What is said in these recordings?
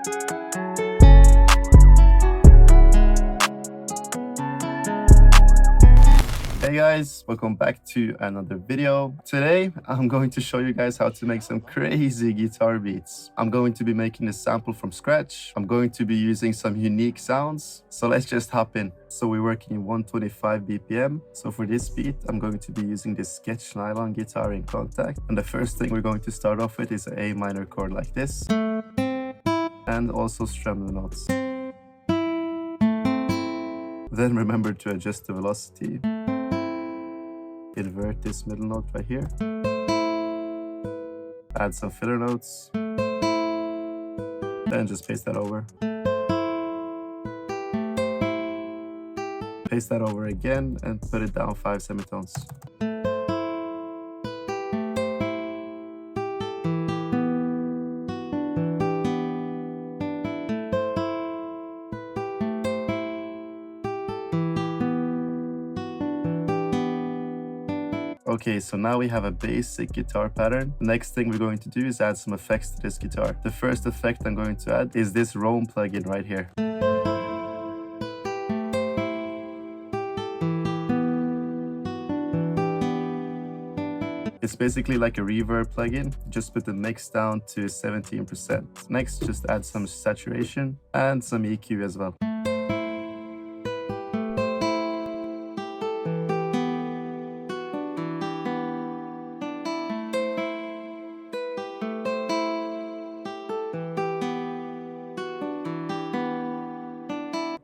Hey guys, welcome back to another video. Today I'm going to show you guys how to make some crazy guitar beats. I'm going to be making a sample from scratch. I'm going to be using some unique sounds. So let's just hop in. So we're working in 125 BPM. So for this beat, I'm going to be using this sketch nylon guitar in contact. And the first thing we're going to start off with is an A minor chord like this. And also strum the notes. Then remember to adjust the velocity. Invert this middle note right here. Add some filler notes. Then just paste that over. Paste that over again and put it down 5 semitones. Okay, so now we have a basic guitar pattern. The next thing we're going to do is add some effects to this guitar. The first effect I'm going to add is this Roam plugin right here. It's basically like a reverb plugin. Just put the mix down to 17%. Next, just add some saturation and some EQ as well.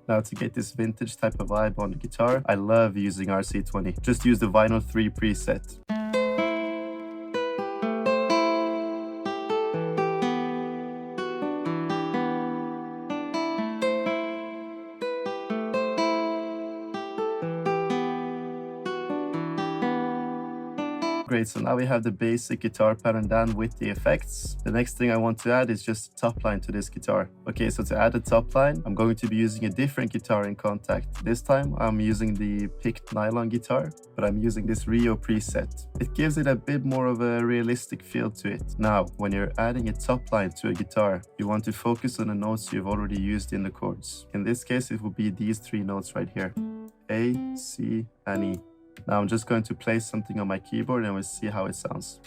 Now to get this vintage type of vibe on the guitar, I love using RC20. Just use the Vinyl 3 preset. Great, so now we have the basic guitar pattern down with the effects. The next thing I want to add is just a top line to this guitar. Okay, so to add a top line, I'm going to be using a different guitar in contact. This time I'm using the picked nylon guitar, but I'm using this Rio preset. It gives it a bit more of a realistic feel to it. Now, when you're adding a top line to a guitar, you want to focus on the notes you've already used in the chords. In this case, it will be these 3 notes right here: A, C, and E. Now I'm just going to play something on my keyboard and we'll see how it sounds.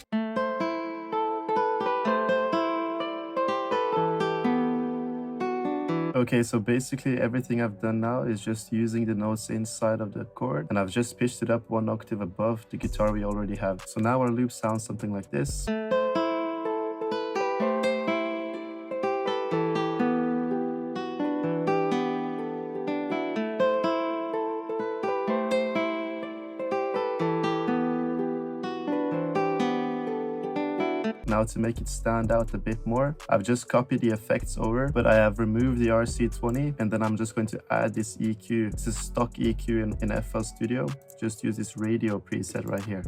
Okay, so basically everything I've done now is just using the notes inside of the chord, and I've just pitched it up 1 octave above the guitar we already have. So now our loop sounds something like this. Now to make it stand out a bit more, I've just copied the effects over, but I have removed the RC20, and then I'm just going to add this EQ. This is stock EQ in FL Studio. Just use this radio preset right here.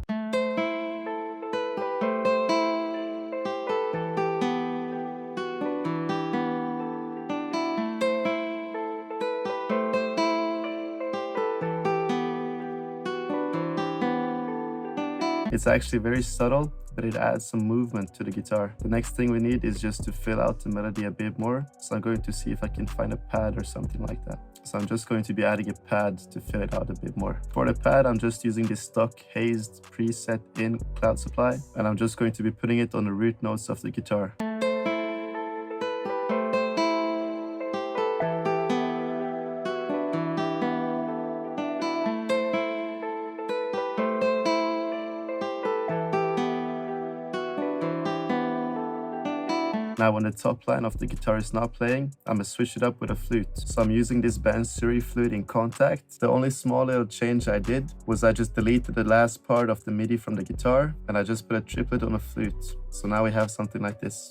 It's actually very subtle, but it adds some movement to the guitar. The next thing we need is just to fill out the melody a bit more. So I'm going to see if I can find a pad or something like that. So I'm just going to be adding a pad to fill it out a bit more. For the pad, I'm just using this stock hazed preset in Cloud Supply, and I'm just going to be putting it on the root notes of the guitar. Now when the top line of the guitar is not playing, I'm gonna switch it up with a flute. So I'm using this Bansuri flute in contact. The only small little change I did was I just deleted the last part of the MIDI from the guitar and I just put a triplet on a flute. So now we have something like this.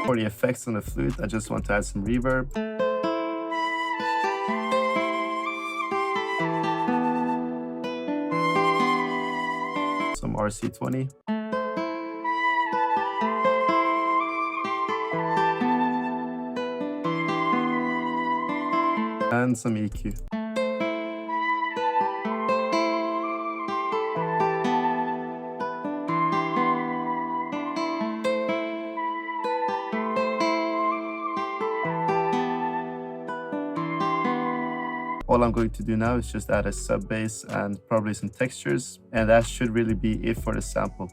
For the effects on the flute, I just want to add some reverb. Some RC20. And some EQ. All I'm going to do now is just add a sub bass and probably some textures, and that should really be it for the sample.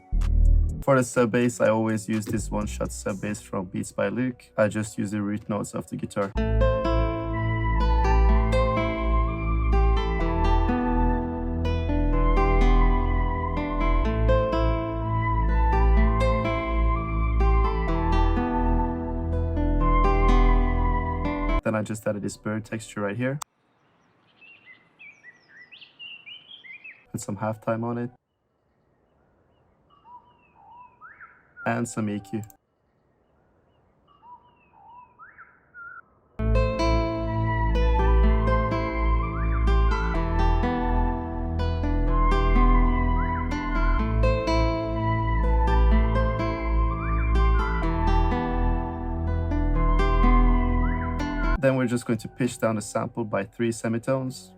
For the sub bass, I always use this one-shot sub bass from Beats by Luke. I just use the root notes of the guitar. Then I just added this bird texture right here. Put some halftime on it. And some EQ. Then we're just going to pitch down the sample by 3 semitones.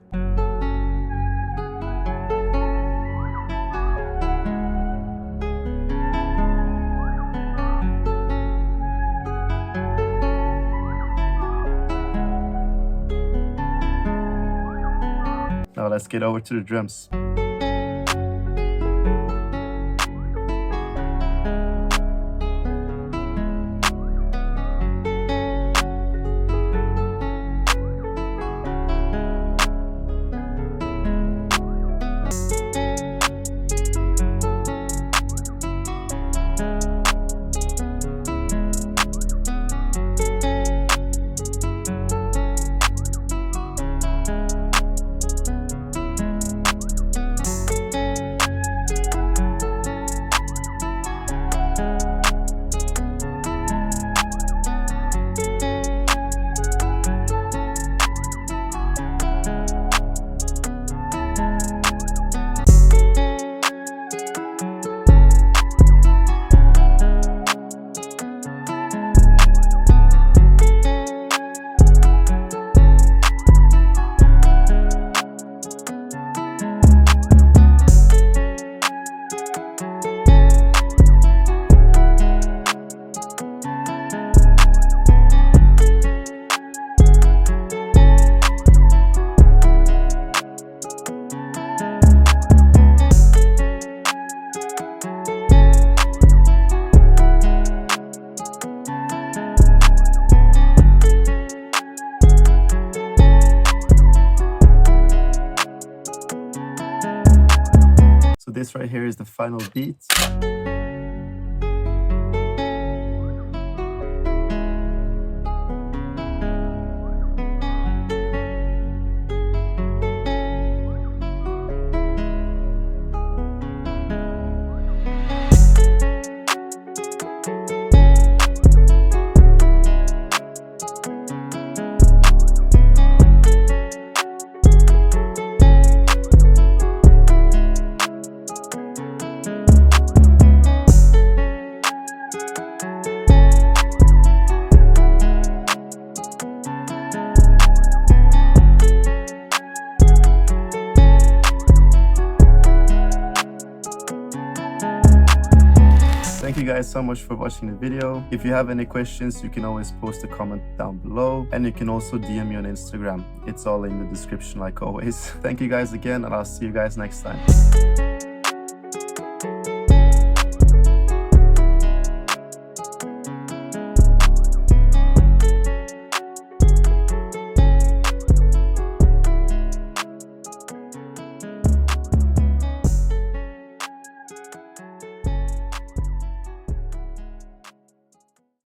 Now let's get over to the drums. So this right here is the final beat. Thank you guys so much for watching the video. If you have any questions, you can always post a comment down below, and you can also DM me on Instagram. It's all in the description like always. Thank you guys again, and I'll see you guys next time.